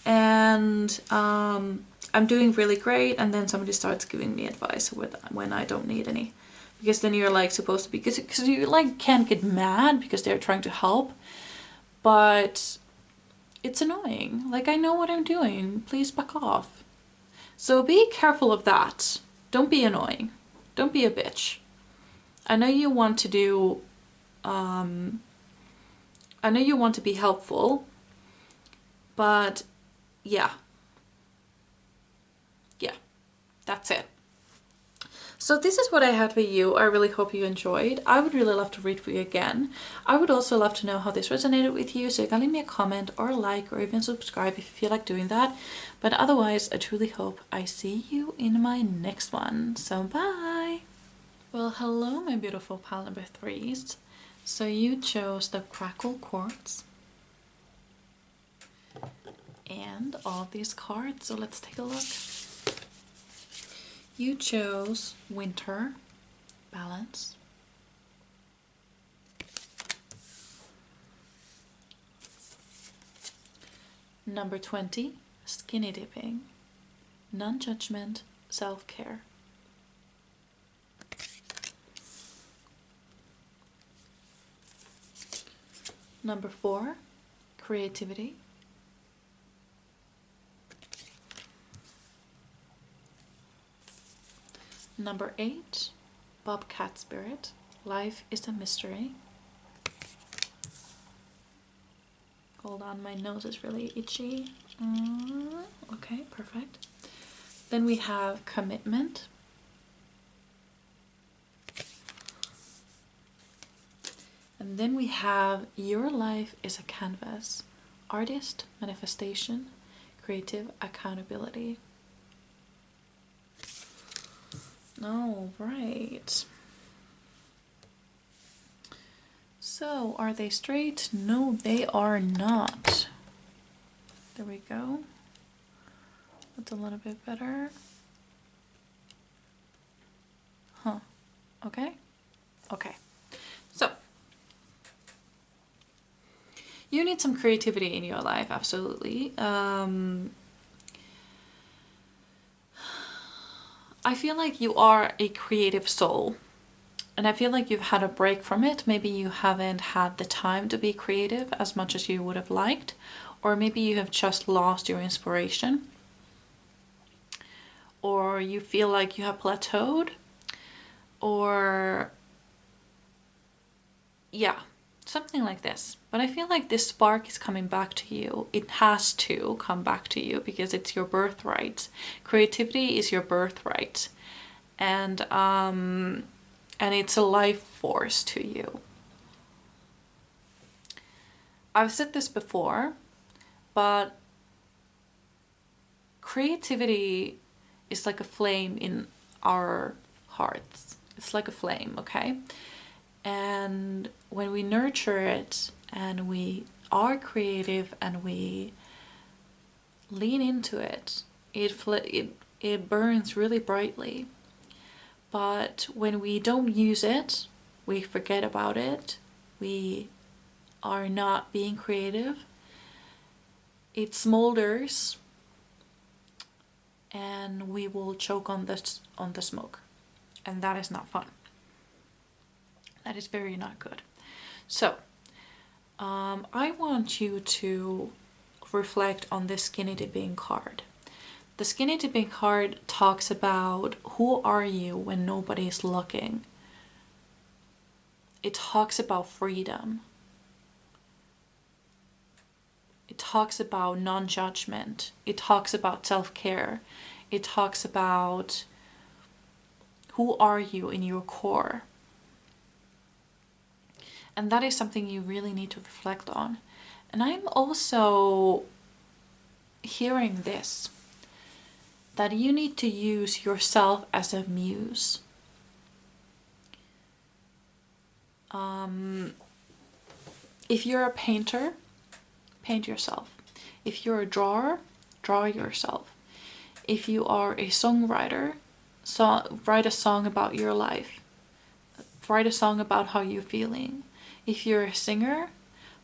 and I'm doing really great, and then somebody starts giving me advice when I don't need any, because then you're like supposed to be, because you like can't get mad because they're trying to help, but it's annoying. Like, I know what I'm doing, please back off. So be careful of that. Don't be annoying, don't be a bitch. I know you want to do I know you want to be helpful, but yeah, that's it. So this is what I had for you. I really hope you enjoyed. I would really love to read for you again. I would also love to know how this resonated with you, so you can leave me a comment or a like or even subscribe if you feel like doing that. But otherwise, I truly hope I see you in my next one. So bye! Well, hello my beautiful pile number threes. So you chose the Crackle Quartz and all these cards, so let's take a look. You chose Winter, Balance, number 20, Skinny Dipping, Non-Judgment, Self-Care, Number 4, creativity. Number 8, bobcat spirit. Life is a mystery. Hold on, my nose is really itchy. Okay, perfect. Then we have commitment. And then we have your life is a canvas. Artist, manifestation, creative, accountability. All right. So, are they straight? No, they are not. There we go. That's a little bit better. Huh. Okay. Okay. So, you need some creativity in your life, absolutely. I feel like you are a creative soul. And I feel like you've had a break from it. Maybe you haven't had the time to be creative as much as you would have liked. Or maybe you have just lost your inspiration. Or you feel like you have plateaued. Or yeah, something like this. But I feel like this spark is coming back to you. It has to come back to you because it's your birthright. Creativity is your birthright. And it's a life force to you. I've said this before, but creativity is like a flame in our hearts. It's like a flame, okay? And when we nurture it and we are creative and we lean into it, it burns really brightly. But when we don't use it, we forget about it, we are not being creative, it smolders and we will choke on the smoke. And that is not fun. That is very not good. So, I want you to reflect on this skinny dipping card. The skinny dipping card talks about who are you when nobody's looking. It talks about freedom. It talks about non-judgment. It talks about self-care. It talks about who are you in your core. And that is something you really need to reflect on. And I'm also hearing this, that you need to use yourself as a muse. If you're a painter, paint yourself. If you're a drawer, draw yourself. If you are a songwriter, write a song about your life. Write a song about how you're feeling. If you're a singer,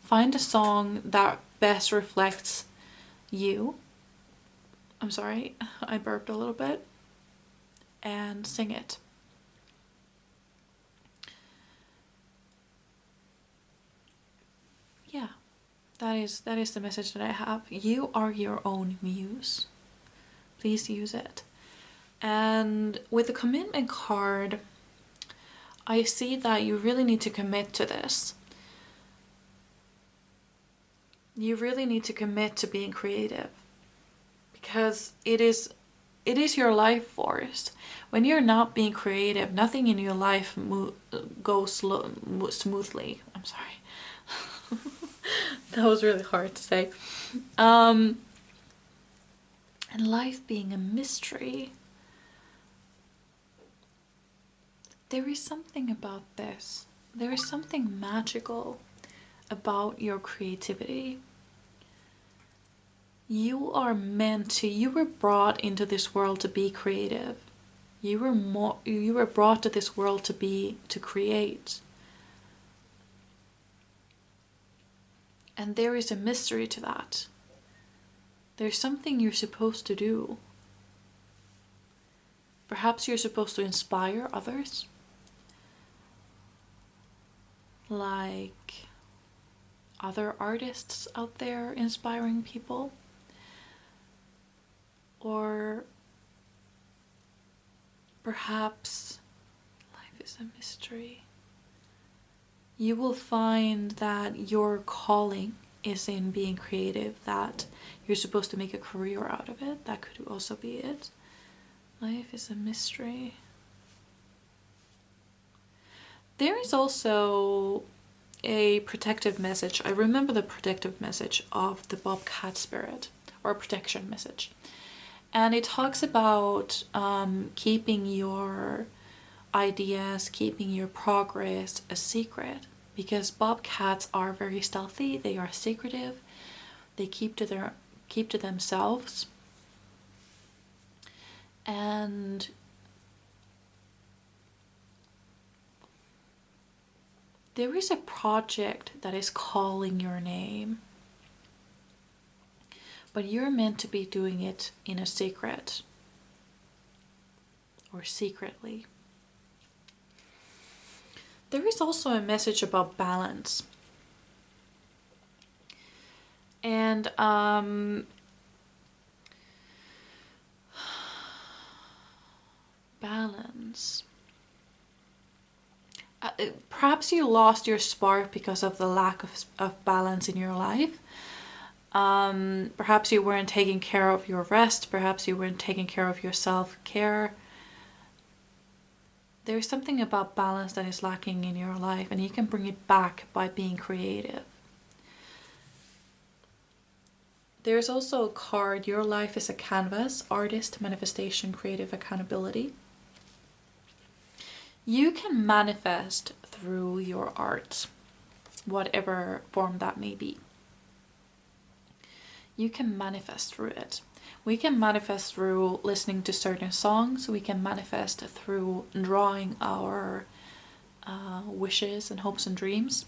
find a song that best reflects you. I'm sorry, I burped a little bit. And sing it. Yeah, that is the message that I have. You are your own muse. Please use it. And with the commitment card, I see that you really need to commit to this. You really need to commit to being creative, because it is your life force. When you're not being creative, nothing in your life goes smoothly. I'm sorry. That was really hard to say. And life being a mystery, there is something about this. There is something magical about your creativity. You were brought into this world to be creative. You were brought to this world to create. And there is a mystery to that. There's something you're supposed to do. Perhaps you're supposed to inspire others. Like, other artists out there inspiring people, or perhaps life is a mystery. You will find that your calling is in being creative, that you're supposed to make a career out of it. That could also be it. Life is a mystery. There is also a protective message. I remember the protective message of the bobcat spirit, or protection message. And it talks about keeping your ideas, keeping your progress a secret, because bobcats are very stealthy, they are secretive, they keep to themselves. And there is a project that is calling your name, but you're meant to be doing it in a secret, or secretly. There is also a message about balance. And balance. Perhaps you lost your spark because of the lack of balance in your life. Perhaps you weren't taking care of your rest. Perhaps you weren't taking care of your self-care. There's something about balance that is lacking in your life, and you can bring it back by being creative. There's also a card, your life is a canvas, artist, manifestation, creative accountability. You can manifest through your art, whatever form that may be. You can manifest through it. We can manifest through listening to certain songs. We can manifest through drawing our wishes and hopes and dreams.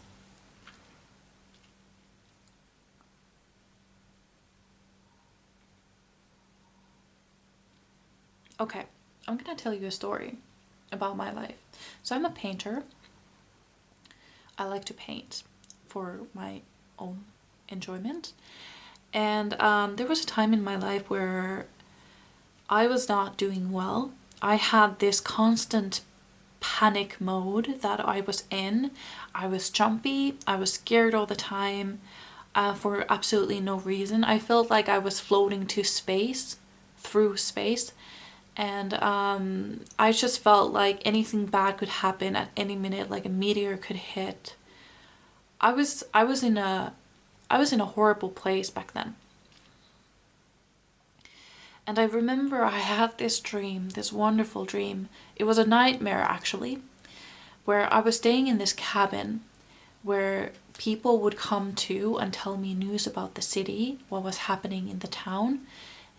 Okay, I'm gonna tell you a story about my life. So I'm a painter. I like to paint for my own enjoyment. And there was a time in my life where I was not doing well. I had this constant panic mode that I was in. I was jumpy. I was scared all the time for absolutely no reason. I felt like I was floating to space, through space. And I just felt like anything bad could happen at any minute, like a meteor could hit. I was in a horrible place back then. And I remember I had this dream, this wonderful dream. It was a nightmare actually, where I was staying in this cabin where people would come to and tell me news about the city, what was happening in the town.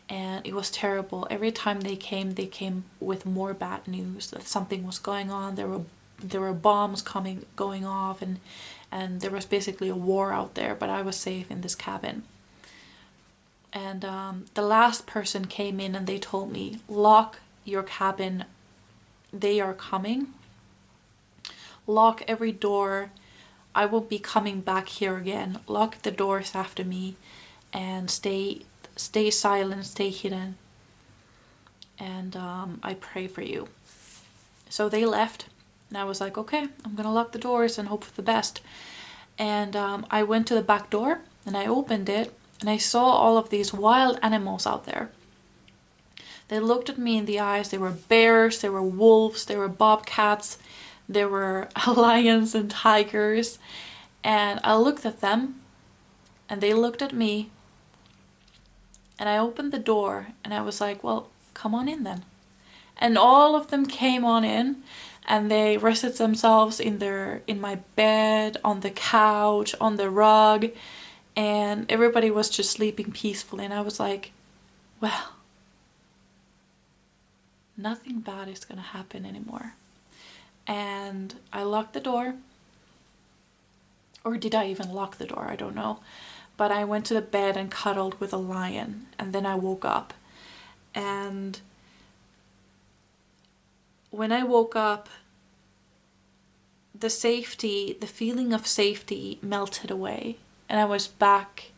And it was terrible. Every time they came with more bad news, that something was going on. There were bombs going off, and there was basically a war out there, but I was safe in this cabin. And the last person came in and they told me, lock your cabin, they are coming. Lock every door. I will be coming back here again. Lock the doors after me and stay silent, stay hidden. And I pray for you. So they left. And I was like, okay, I'm gonna lock the doors and hope for the best. And I went to the back door and I opened it and I saw all of these wild animals out there. They looked at me in the eyes. There were bears, there were wolves, there were bobcats, there were lions and tigers. And I looked at them and they looked at me. And I opened the door and I was like, well, come on in then. And all of them came on in. And they rested themselves in my bed, on the couch, on the rug, and everybody was just sleeping peacefully. And I was like, well, nothing bad is gonna happen anymore. And I locked the door, or did I even lock the door? I don't know. But I went to the bed and cuddled with a lion, and then I woke up. And when I woke up, the feeling of safety melted away, and I was back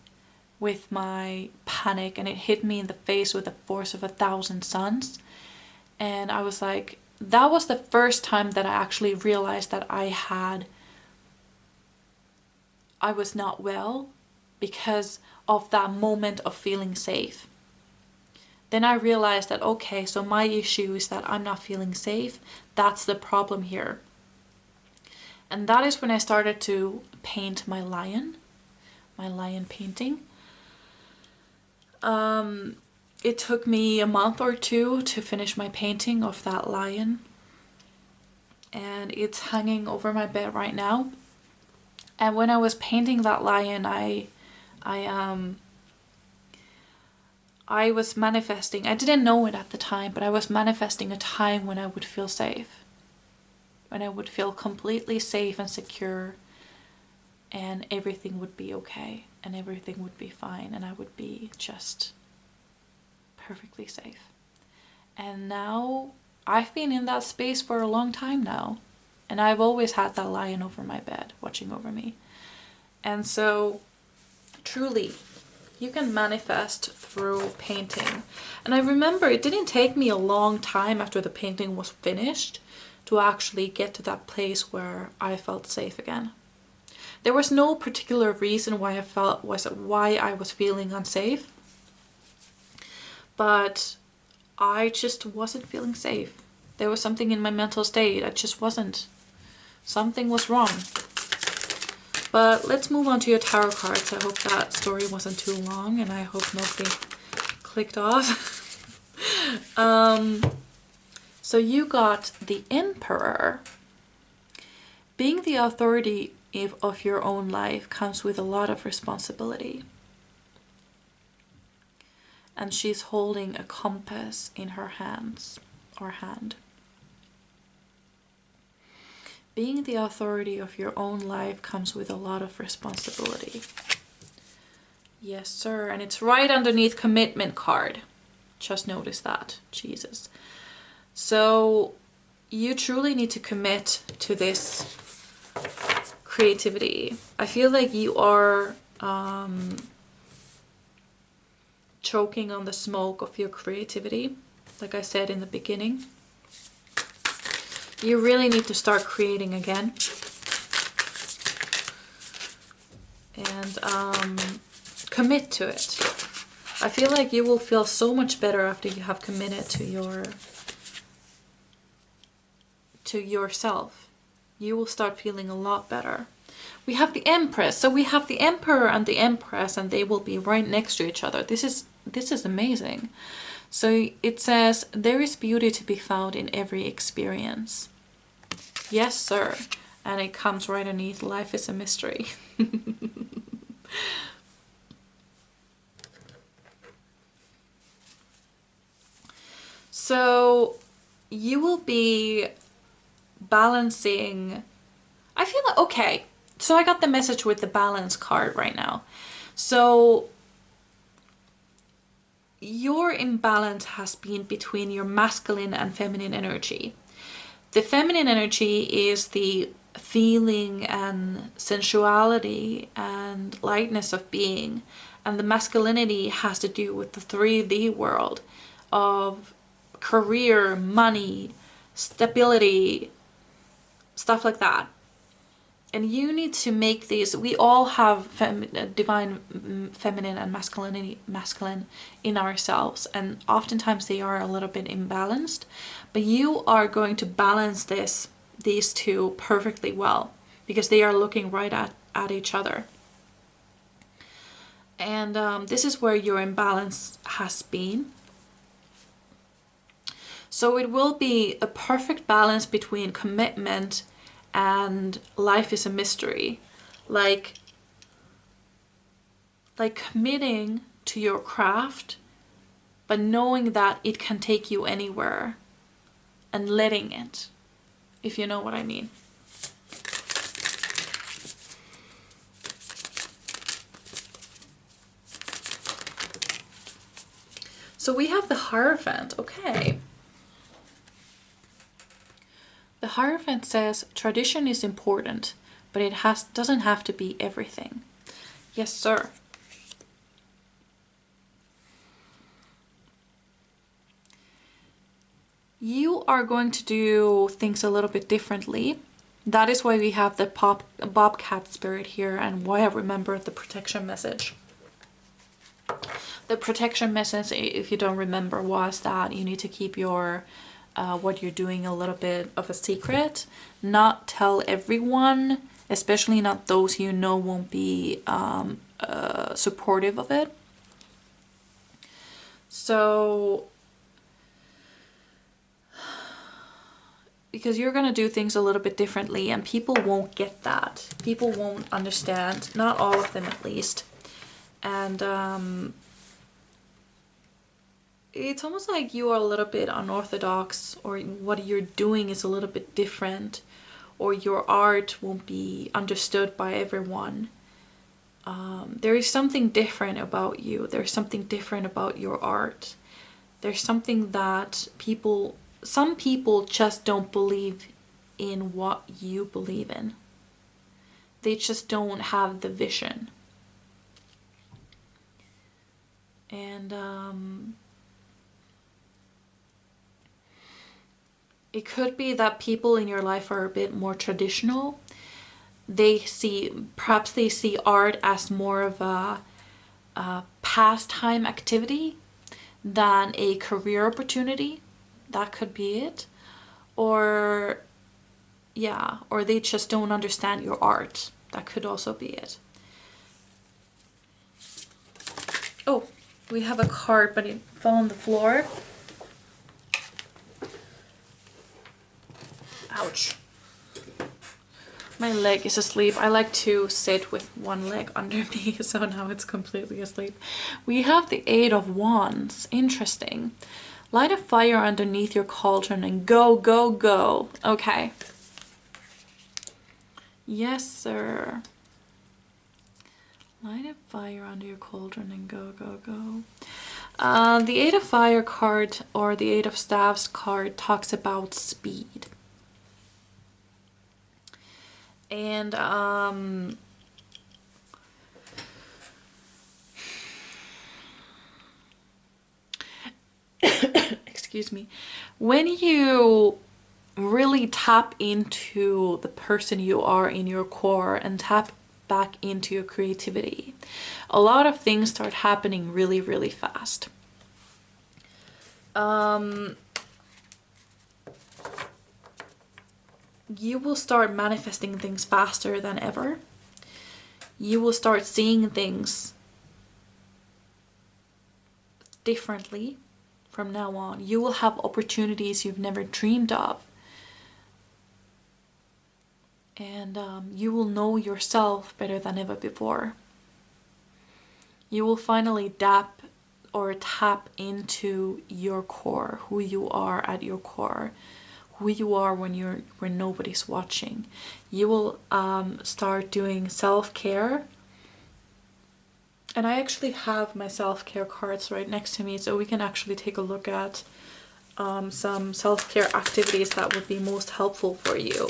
with my panic, and it hit me in the face with the force of 1,000 suns. And I was like, that was the first time that I actually realized that I was not well because of that moment of feeling safe. Then I realized that, okay, so my issue is that I'm not feeling safe. That's the problem here. And that is when I started to paint my lion painting. It took me a month or two to finish my painting of that lion. And it's hanging over my bed right now. And when I was painting that lion, I was manifesting. I didn't know it at the time, but I was manifesting a time when I would feel safe. When I would feel completely safe and secure, and everything would be okay, and everything would be fine, and I would be just perfectly safe. And now I've been in that space for a long time now, and I've always had that lion over my bed watching over me. And so truly, you can manifest through painting. And I remember it didn't take me a long time after the painting was finished to actually get to that place where I felt safe again. There was no particular reason why I was feeling unsafe, but I just wasn't feeling safe. There was something in my mental state. I just wasn't. Something was wrong. But let's move on to your tarot cards. I hope that story wasn't too long, and I hope nobody clicked off. So you got the Emperor. Being the authority of your own life comes with a lot of responsibility. And she's holding a compass in her hands, or hand. Being the authority of your own life comes with a lot of responsibility. Yes, sir. And it's right underneath commitment card. Just notice that. Jesus. So you truly need to commit to this creativity. I feel like you are choking on the smoke of your creativity, like I said in the beginning. You really need to start creating again. And commit to it. I feel like you will feel so much better after you have committed to yourself. You will start feeling a lot better. We have the Empress. So we have the Emperor and the Empress, and they will be right next to each other. This is amazing. So it says, there is beauty to be found in every experience. Yes, sir. And it comes right underneath, life is a mystery. So you will be balancing. I feel like, okay, so I got the message with the balance card right now. So your imbalance has been between your masculine and feminine energy. The feminine energy is the feeling and sensuality and lightness of being, and the masculinity has to do with the 3D world of career, money, stability, stuff like that. And you need to make these. We all have divine feminine and masculine in ourselves, and oftentimes they are a little bit imbalanced, but you are going to balance these two perfectly well, because they are looking right at each other. And this is where your imbalance has been. So it will be a perfect balance between commitment and life is a mystery. Like committing to your craft, but knowing that it can take you anywhere, and letting it, if you know what I mean. So we have the Hierophant. Okay. The Hierophant says tradition is important, but it doesn't have to be everything. Yes, sir. You are going to do things a little bit differently. That is why we have the bobcat spirit here, and why I remember the protection message. The protection message, if you don't remember, was that you need to keep your what you're doing a little bit of a secret. Not tell everyone, especially not those you know won't be supportive of it. So, because you're going to do things a little bit differently, and people won't get that. People won't understand, not all of them at least. And it's almost like you are a little bit unorthodox, or what you're doing is a little bit different, or your art won't be understood by everyone. There is something different about you. There's something different about your art. There's something that some people just don't believe in what you believe in. They just don't have the vision. And it could be that people in your life are a bit more traditional. Perhaps they see art as more of a pastime activity than a career opportunity. That could be it. Or they just don't understand your art. That could also be it. Oh, we have a card, but it fell on the floor. Ouch. My leg is asleep. I like to sit with one leg under me, so now it's completely asleep. We have the Eight of Wands. Interesting. Light a fire underneath your cauldron and go, go, go. Okay. Yes, sir. Light a fire under your cauldron and go, go, go. The Eight of Fire card, or the Eight of Staves card, talks about speed. And excuse me, when you really tap into the person you are in your core and tap back into your creativity, a lot of things start happening really, really fast. You will start manifesting things faster than ever. You will start seeing things differently from now on. You will have opportunities you've never dreamed of. And you will know yourself better than ever before. You will finally tap into your core, who you are at your core, who you are when nobody's watching. You will start doing self-care. And I actually have my self-care cards right next to me, so we can actually take a look at some self-care activities that would be most helpful for you.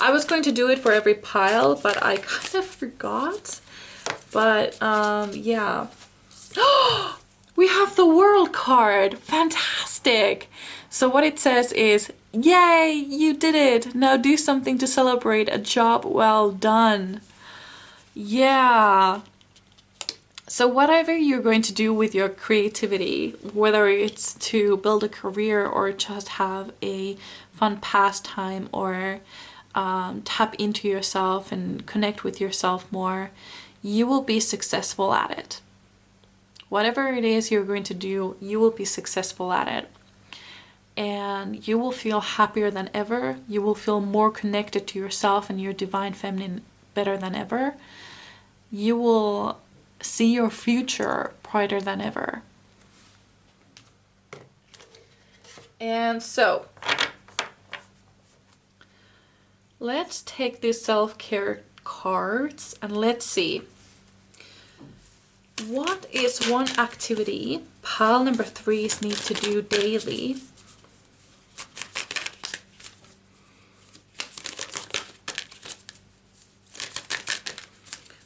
I was going to do it for every pile, but I kind of forgot. But yeah. We have the World card. Fantastic. So what it says is, yay, you did it. Now do something to celebrate a job well done. Yeah. So whatever you're going to do with your creativity, whether it's to build a career or just have a fun pastime, or tap into yourself and connect with yourself more, you will be successful at it. Whatever it is you're going to do, you will be successful at it. And you will feel happier than ever. You will feel more connected to yourself and your divine feminine better than ever. You will see your future brighter than ever. And so, let's take these self-care cards and let's see. What is one activity pile number 3s need to do daily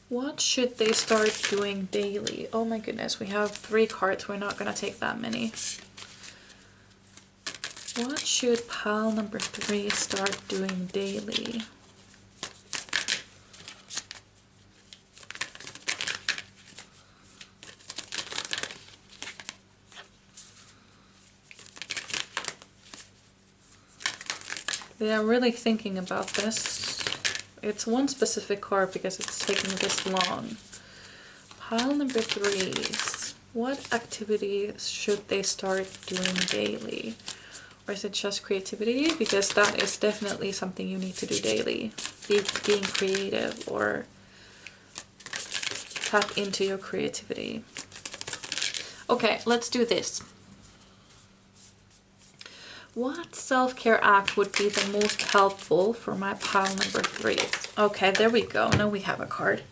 What should they start doing daily? Oh my goodness, we have 3 cards. We're not going to take that many. What should pile number 3 start doing daily? They are really thinking about this. It's one specific card because it's taking this long. Pile number 3s. What activities should they start doing daily? Or is it just creativity? Because that is definitely something you need to do daily. Being creative or tap into your creativity. Okay, let's do this. What self-care act would be the most helpful for my pile number 3? Okay, there we go. Now we have a card.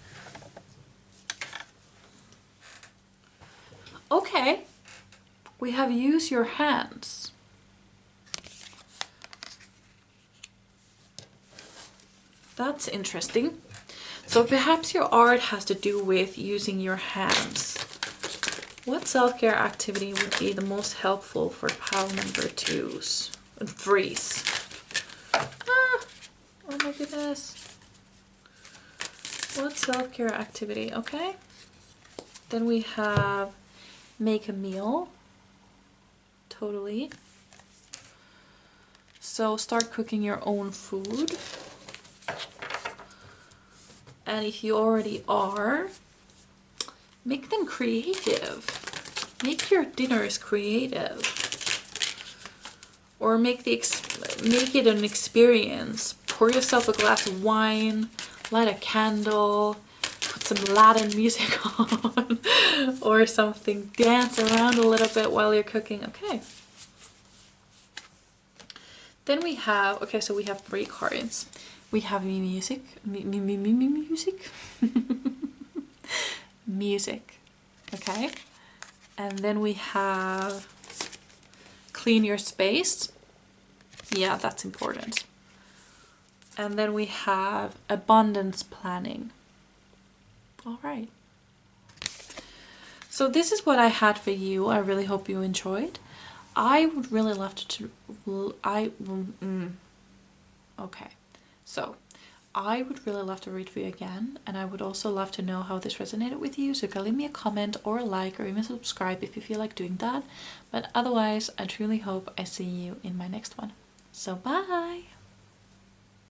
Okay, we have use your hands. That's interesting. So perhaps your art has to do with using your hands. What self-care activity would be the most helpful for pile number 2s and 3s? Ah, oh my goodness. What self-care activity? Okay. Then we have make a meal. Totally. So start cooking your own food. And if you already are, make them creative. Make your dinners creative. Or make it an experience. Pour yourself a glass of wine, light a candle, put some Latin music on or something. Dance around a little bit while you're cooking. Okay. Then we have, okay, so we have 3 cards. We have music. Music. Music. Okay. And then we have clean your space. Yeah, that's important. And then we have abundance planning. All right. So this is what I had for you. I really hope you enjoyed. I would really love to okay. So I would really love to read for you again, and I would also love to know how this resonated with you. So you can leave me a comment or a like or even subscribe if you feel like doing that. But otherwise, I truly hope I see you in my next one. So bye!